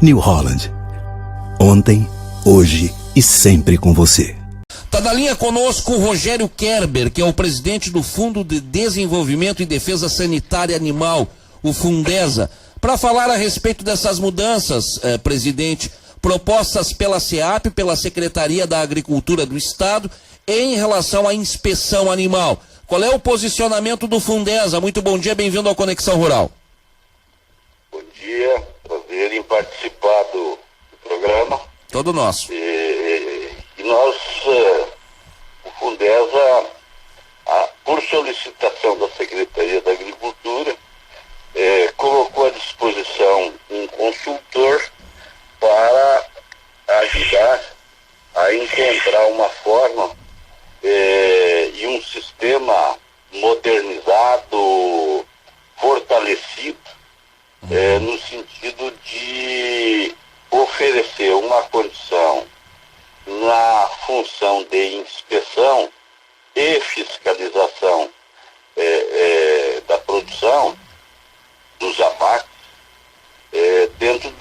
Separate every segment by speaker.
Speaker 1: New Holland. Ontem, hoje e sempre com você.
Speaker 2: Tá na linha conosco o Rogério Kerber, que é o presidente do Fundo de Desenvolvimento e Defesa Sanitária Animal, o Fundesa, para falar a respeito dessas mudanças, presidente, propostas pela SEAP, pela Secretaria da Agricultura do Estado, em relação à inspeção animal. Qual é o posicionamento do Fundesa? Muito bom dia, bem-vindo ao Conexão Rural.
Speaker 3: Bom dia, prazer em participar do programa.
Speaker 2: Todo nosso.
Speaker 3: E nós, o Fundesa, por solicitação da Secretaria da Agricultura, colocou à disposição um consultor para ajudar a encontrar uma forma e um sistema modernizado, fortalecido, no sentido de oferecer uma condição na função de inspeção e fiscalização da produção dos abates dentro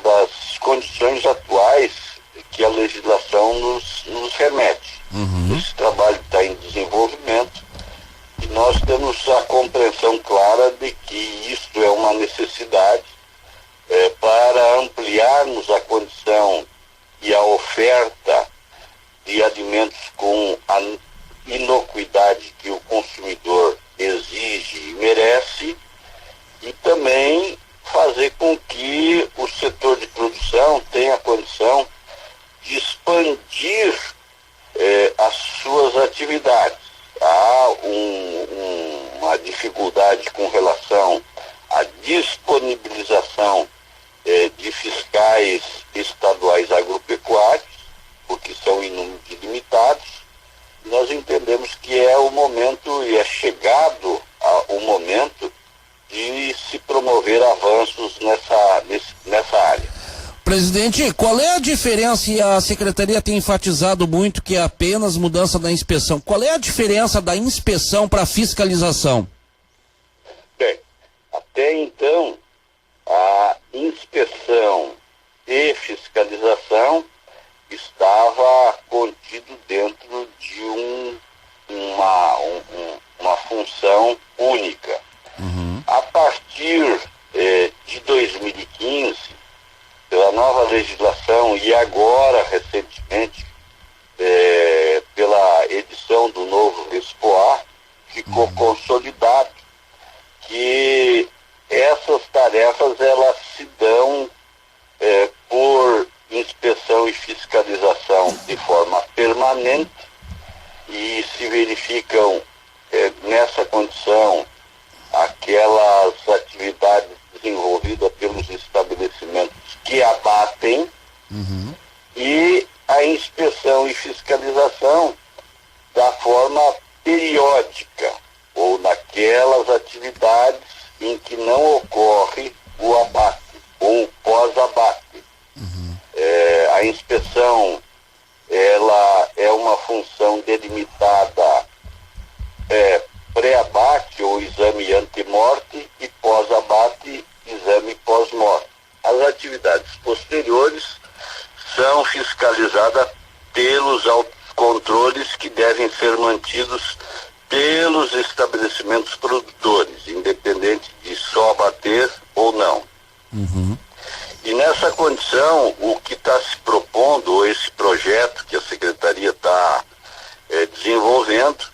Speaker 3: das condições atuais que a legislação nos remete. Esse trabalho está em desenvolvimento e nós temos a compreensão clara de que isto é uma necessidade para ampliarmos a condição e a oferta de alimentos com a inocuidade que o consumidor exige e merece, e também fazer com que o setor de produção tenha condição de expandir as suas atividades. Há uma dificuldade com relação à disponibilização de fiscais estaduais agropecuários, porque são em número limitados. Nós entendemos que é o momento e é chegado o momento de se promover avanços nessa área.
Speaker 2: Presidente, qual é a diferença, e a Secretaria tem enfatizado muito que é apenas mudança da inspeção, qual é a diferença da inspeção para a fiscalização?
Speaker 3: Bem, até então, a inspeção e fiscalização estava contido dentro de uma função única. A partir de 2015, pela nova legislação e agora, recentemente, pela edição do novo RESPOA, ficou consolidado que essas tarefas elas se dão por inspeção e fiscalização de forma permanente e se verificam nessa condição aquelas atividades desenvolvidas pelos estabelecimentos que abatem e a inspeção e fiscalização da forma periódica ou naquelas atividades em que não ocorre o abate ou pós-abate. A inspeção ela é uma função delimitada pré-abate ou exame antemorte e pós-abate, exame pós-morte. As atividades posteriores são fiscalizadas pelos controles que devem ser mantidos pelos estabelecimentos produtores, independente de só abater ou não. E nessa condição, o que está se propondo, ou esse projeto que a Secretaria está desenvolvendo,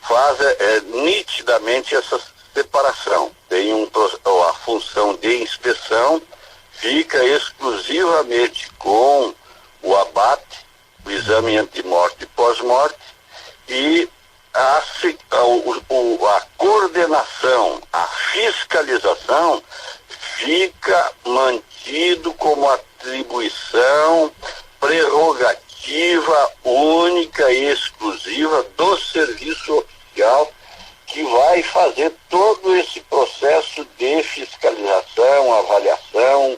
Speaker 3: faz nitidamente essa separação. Tem a função de inspeção, fica exclusivamente com o abate, o exame antemorte e pós-morte, e a coordenação, a fiscalização fica mantido como atribuição, prerrogativa única e exclusiva do serviço oficial, que vai fazer todo esse processo de fiscalização, avaliação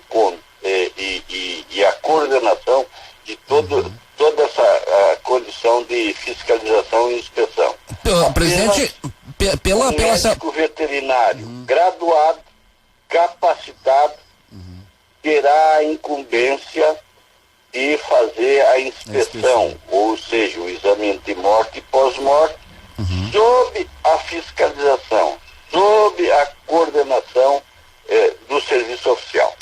Speaker 3: e a coordenação de toda essa condição de fiscalização e inspeção.
Speaker 2: Presidente,
Speaker 3: um médico veterinário graduado, capacitado terá a incumbência de fazer a inspeção, ou seja, o exame de morte e pós-morte, sob a fiscalização, sob a coordenação do serviço oficial.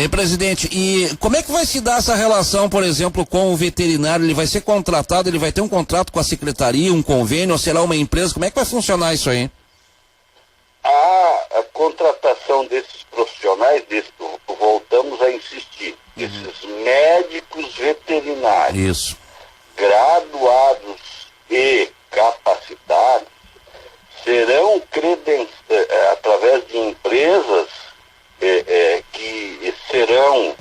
Speaker 2: Presidente, e como é que vai se dar essa relação, por exemplo, com o veterinário? Ele vai ser contratado, ele vai ter um contrato com a secretaria, um convênio, ou será uma empresa? Como é que vai funcionar isso aí?
Speaker 3: A contratação desses profissionais, voltamos a insistir, esses médicos veterinários, graduados e capacitados, serão através de empresas que serão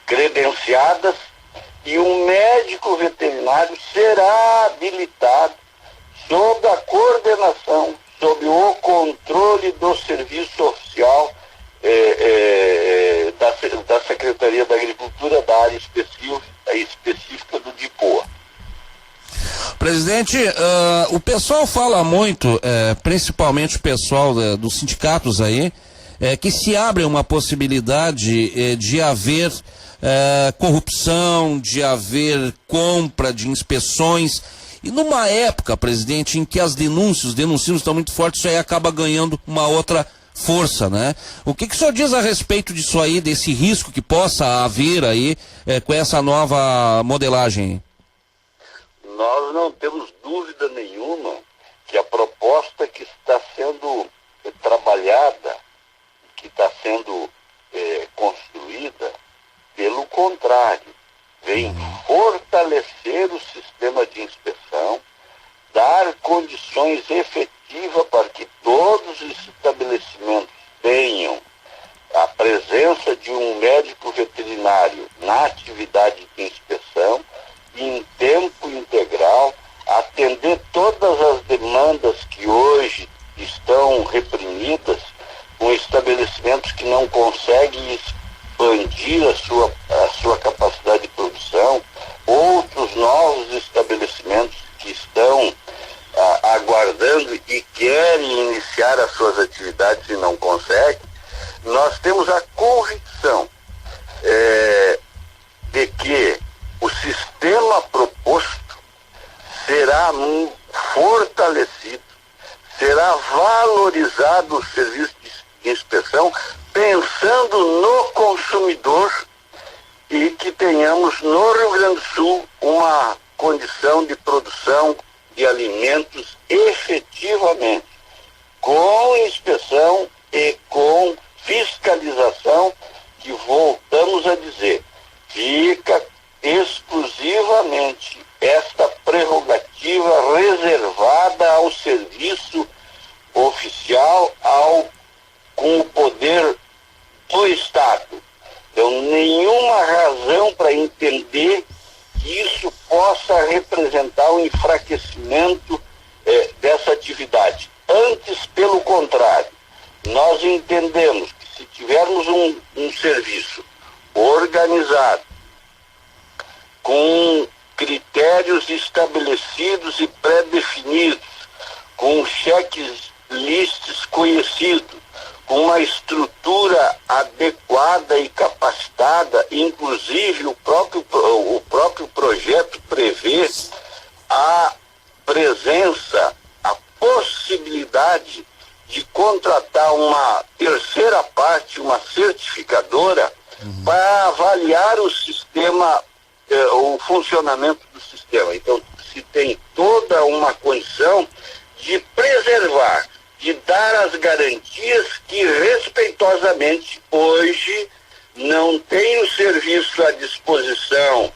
Speaker 3: credenciadas, e um médico veterinário será habilitado sob a coordenação, sob o controle do serviço oficial da Secretaria da Agricultura, da área específica do DIPOA.
Speaker 2: Presidente, o pessoal fala muito, principalmente o pessoal dos sindicatos aí, que se abre uma possibilidade de haver corrupção, de haver compra de inspeções. E numa época, presidente, em que os denuncios estão muito fortes, isso aí acaba ganhando uma outra força, né? O que o senhor diz a respeito disso aí, desse risco que possa haver aí com essa nova modelagem?
Speaker 3: Nós não temos dúvida nenhuma que a proposta que está sendo trabalhada, que está sendo construída, pelo contrário, vem fortalecer o sistema de inspeção, dar condições efetivas para que todos os estabelecimentos tenham a presença de um médico veterinário na atividade de inspeção, em tempo integral, atender todas as demandas que hoje estão reprimidas, com estabelecimentos que não conseguem expandir a sua capacidade de produção, outros novos estabelecimentos que estão aguardando e querem iniciar as suas atividades e não conseguem. Nós temos a convicção de que o sistema proposto será fortalecido, será valorizado o serviço de inspeção, pensando no consumidor, e que tenhamos no Rio Grande do Sul uma condição de produção de alimentos efetivamente, com inspeção e com fiscalização, que voltamos a dizer, fica exclusivamente esta prerrogativa reservada ao serviço oficial, com o poder do Estado. Então, nenhuma razão para entender que isso possa representar um enfraquecimento dessa atividade. Antes, pelo contrário, nós entendemos que se tivermos um serviço organizado, com critérios estabelecidos e pré-definidos, com checklists conhecidos, com uma estrutura adequada e capacitada, inclusive o próprio projeto prevê a presença, a possibilidade de contratar uma terceira parte, uma certificadora, para avaliar o sistema, o funcionamento do sistema. Então, se tem toda uma condição de preservar, de dar as garantias que respeitosamente hoje não tem o serviço à disposição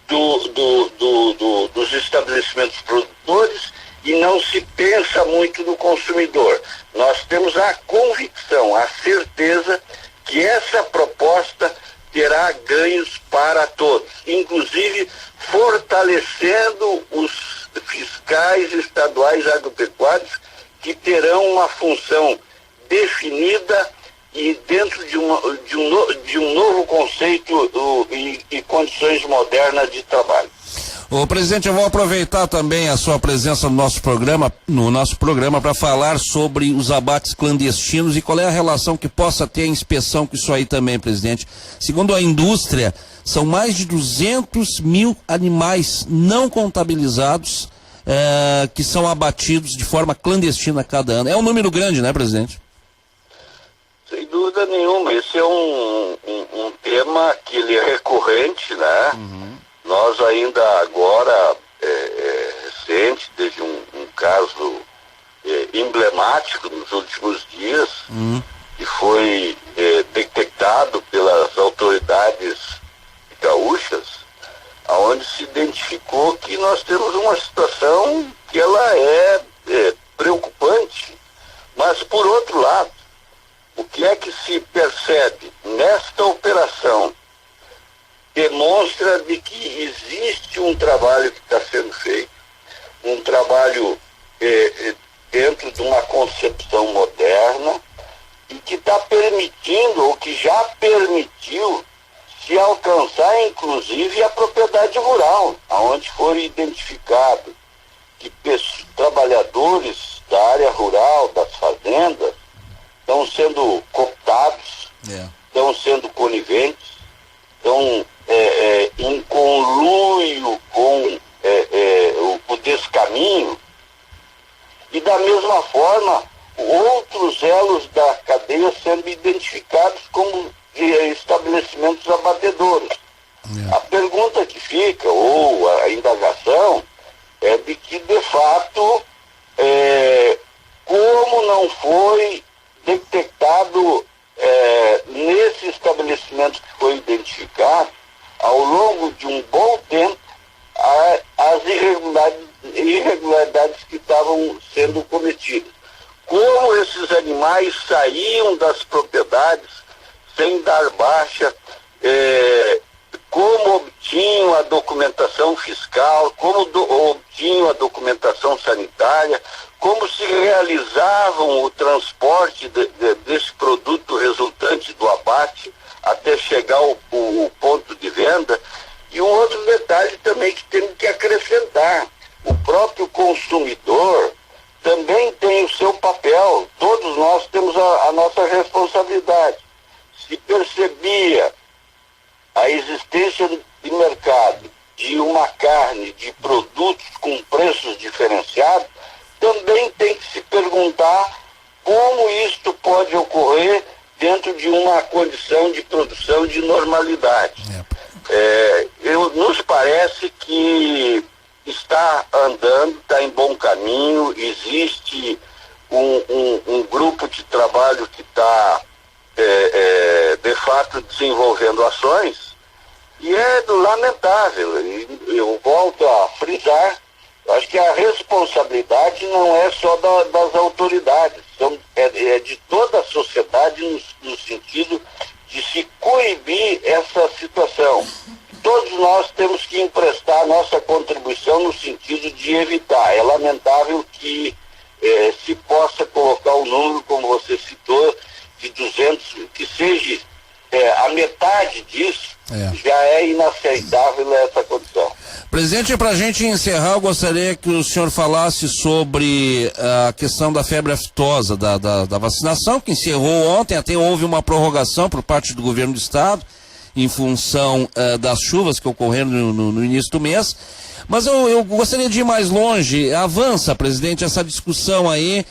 Speaker 3: dos estabelecimentos produtores, e não se pensa muito no consumidor. Nós temos a convicção, a certeza que essa proposta terá ganhos para todos, inclusive fortalecendo os fiscais estaduais agropecuários, que terão uma função definida e dentro de um novo conceito e condições modernas de trabalho.
Speaker 2: Ô, presidente, eu vou aproveitar também a sua presença no nosso programa para falar sobre os abates clandestinos e qual é a relação que possa ter a inspeção com isso aí também, presidente. Segundo a indústria, são mais de 200 mil animais não contabilizados que são abatidos de forma clandestina cada ano. É um número grande, né, presidente?
Speaker 3: Sem dúvida nenhuma. Esse é um tema que ele é recorrente, né? Uhum. Nós ainda agora, recente, teve um caso emblemático nos últimos dias, que foi detectado pelas autoridades gaúchas, onde se identificou que nós temos uma situação que ela é preocupante. Mas, por outro lado, o que é que se percebe nesta operação? Demonstra de que existe um trabalho que está sendo feito, um trabalho dentro de uma concepção moderna e que está permitindo, ou que já permitiu, se alcançar inclusive a propriedade rural, onde foram identificados que trabalhadores da área rural, das fazendas, estão sendo cooptados, estão sendo coniventes, estão em conluio com o descaminho, e da mesma forma outros elos da cadeia sendo identificados como estabelecimentos abatedouros. A pergunta que fica, ou a indagação, é de que, de fato, como não foi detectado nesse estabelecimento que foi identificado, ao longo de um bom tempo, as irregularidades que estavam sendo cometidas. Como esses animais saíam das propriedades sem dar baixa, como obtinham a documentação fiscal, como obtinham a documentação sanitária, como se realizavam o transporte desse produto resultante do abate até chegar ao ponto de venda. E um outro detalhe também que temos que acrescentar: o próprio consumidor também tem o seu papel. Todos nós temos a nossa responsabilidade. Se percebia a existência de mercado de uma carne, de produtos com preços diferenciados, também tem que se perguntar como isto pode ocorrer dentro de uma condição de produção de normalidade. Nos parece que está andando, está em bom caminho, existe um grupo de trabalho que está de fato desenvolvendo ações, e é lamentável. Eu volto a frisar, acho que a responsabilidade não é só das autoridades, é de toda a sociedade, no sentido de se coibir essa situação. Todos nós temos que emprestar a nossa contribuição no sentido de evitar. É lamentável que se possa colocar o número, como você citou, de 200, que seja a metade disso, já é inaceitável essa condição.
Speaker 2: Presidente, para a gente encerrar, eu gostaria que o senhor falasse sobre a questão da febre aftosa, da vacinação, que encerrou ontem. Até houve uma prorrogação por parte do governo do estado, em função das chuvas que ocorreram no início do mês. Mas eu gostaria de ir mais longe. Avança, presidente, essa discussão aí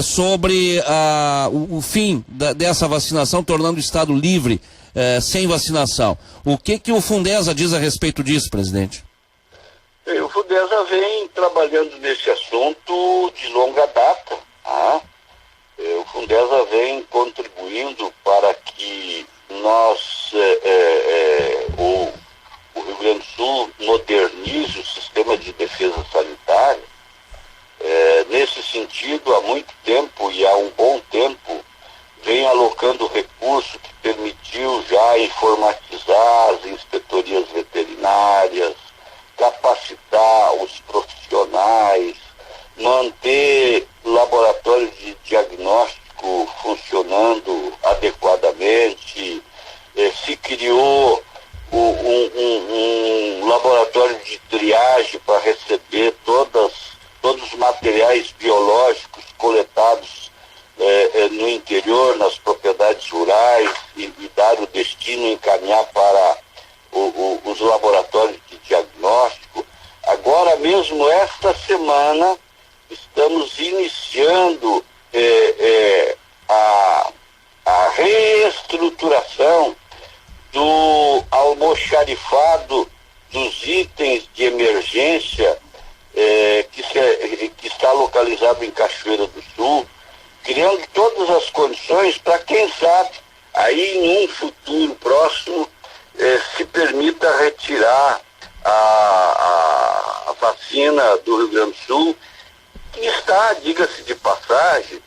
Speaker 2: sobre o fim dessa vacinação, tornando o estado livre, sem vacinação. O que o Fundesa diz a respeito disso, presidente?
Speaker 3: O Fundesa vem trabalhando nesse assunto de longa data. O Fundesa vem contribuindo para que nós, o Rio Grande do Sul, modernize o sistema de defesa sanitária. Nesse sentido, há muito tempo e há um bom tempo, vem alocando recurso que permitiu já informatizar as inspetorias veterinárias, capacitar os profissionais, manter laboratórios de diagnóstico funcionando adequadamente. Se criou um laboratório de triagem mesmo esta semana estamos iniciando a reestruturação do almoxarifado dos itens de emergência que está localizado em Cachoeira do Sul, criando todas as condições para, quem sabe, aí em um futuro próximo se permita retirar a vacina do Rio Grande do Sul, que está, diga-se de passagem,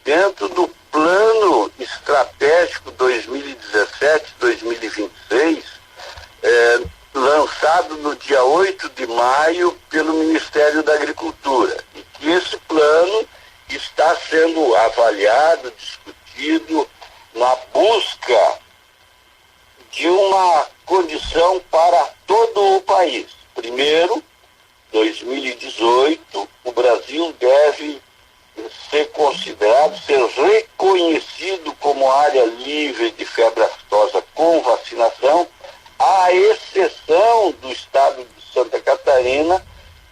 Speaker 3: dentro do Plano Estratégico 2017-2026, lançado no dia 8 de maio pelo Ministério da Agricultura. E que esse plano está sendo avaliado, discutido, na busca de uma condição para todo o país. Primeiro, 2018, o Brasil deve ser considerado, ser reconhecido como área livre de febre aftosa com vacinação, à exceção do estado de Santa Catarina,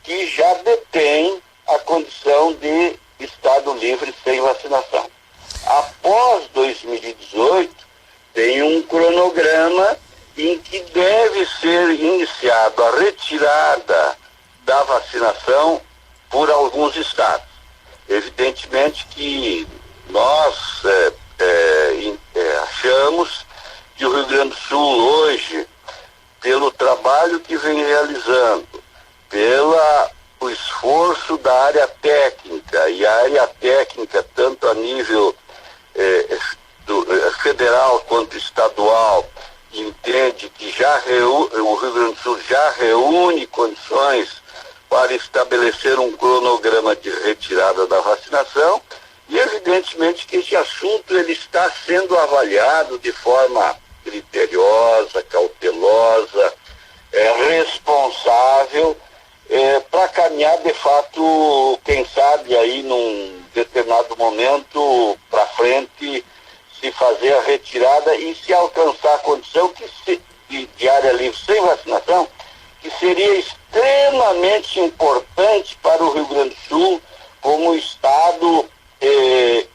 Speaker 3: que já detém a condição de estado livre sem vacinação. Após 2018, tem um cronograma em que deve ser iniciado a retirada da vacinação por alguns estados. Evidentemente que nós achamos que o Rio Grande do Sul hoje, pelo trabalho que vem realizando, pelo esforço da área técnica, e a área técnica, tanto a nível federal quanto estadual, entende que o Rio Grande do Sul já reúne condições para estabelecer um cronograma de retirada da vacinação, e evidentemente que esse assunto ele está sendo avaliado de forma criteriosa, cautelosa, responsável, para caminhar de fato, quem sabe aí num determinado momento para frente, se fazer a retirada e se alcançar a condição de área livre sem vacinação, que seria extremamente importante para o Rio Grande do Sul, como estado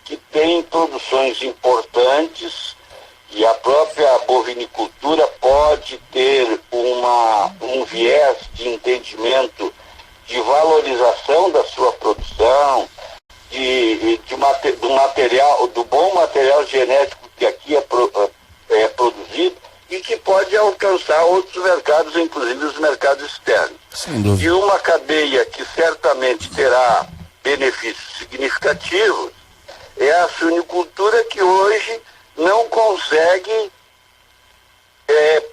Speaker 3: que tem produções importantes, e a própria bovinicultura pode ter um viés de entendimento de valorização da sua produção, do bom material genético que aqui é produzido, e que pode alcançar outros mercados, inclusive os mercados externos.
Speaker 2: Sem dúvida.
Speaker 3: E uma cadeia que certamente terá benefícios significativos é a suinicultura, que hoje não consegue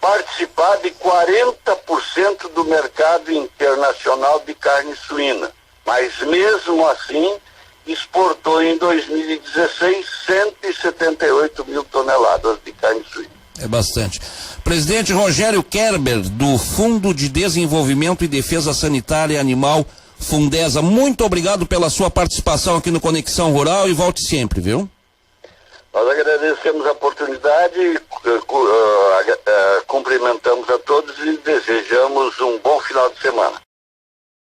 Speaker 3: participar de 40% do mercado internacional de carne suína. Mas mesmo assim, exportou em 2016 178 mil toneladas de carne suína.
Speaker 2: É bastante. Presidente Rogério Kerber, do Fundo de Desenvolvimento e Defesa Sanitária Animal, Fundesa, muito obrigado pela sua participação aqui no Conexão Rural, e volte sempre, viu?
Speaker 3: Nós agradecemos a oportunidade, cumprimentamos a todos e desejamos um bom final de semana.